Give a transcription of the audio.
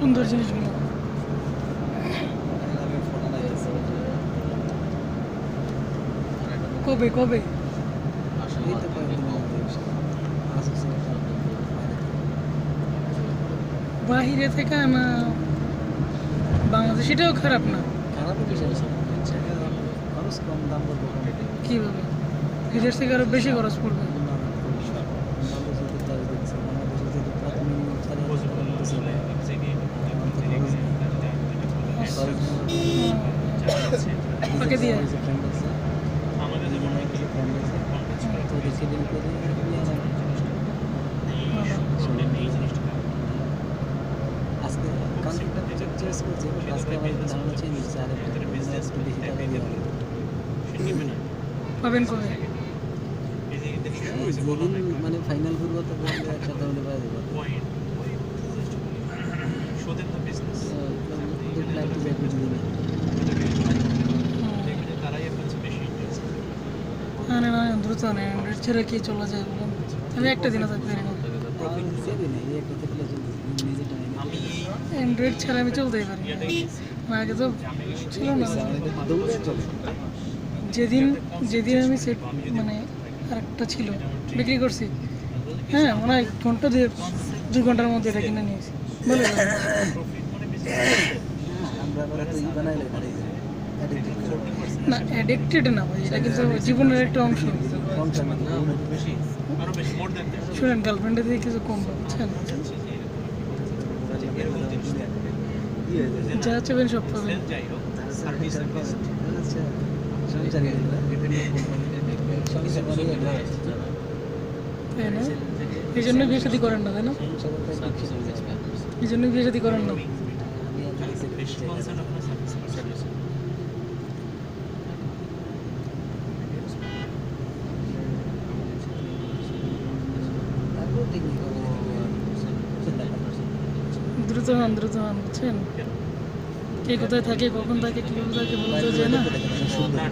সুন্দর জিনিসগুলো। কবে কবে বাহিরে থেকে আনা বাংলাদেশ, এটাও খারাপ না। কীভাবে বিদেশ থেকে আরো বেশি খরচ পড়বে? ওকে দিয়ে পাবেন কবে? মানে ফাইনাল করবো তো একসাথে হলে পাওয়া যাবে। না না না, দ্রুত না, অ্যান্ড্রয়েড ছেড়ে কি চলা যায় বলুন? আমি একটা দিনও থাকতে পারি না। অ্যান্ড্রয়েড ছাড়া আমি চলতেই পারি না। আগে তো ছিল না। যেদিন যেদিন আমি সেট মানে আরেকটা ছিল বিক্রি করছি, হ্যাঁ মনে হয় ঘন্টা 2 ঘন্টার মধ্যে এটা কিনে নিয়েছি। বলে না অ্যাডিক্টেড না ভাই, এটা কিন্তু জীবনের একটা অংশ। শুনেন, গার্লফ্রেন্ডে দিয়ে কিছু কম বুঝছেন, যা চাবেন সব পাবেন। তাই না? এই জন্য বিয়ে শাদী করেন না, তাই না? এই জন্য বিয়ে শাদী করেন না। দ্রুত হন বুঝছেন, কে কোথায় থাকে কখন থাকে কীভাবে থাকে বলতে যায় না।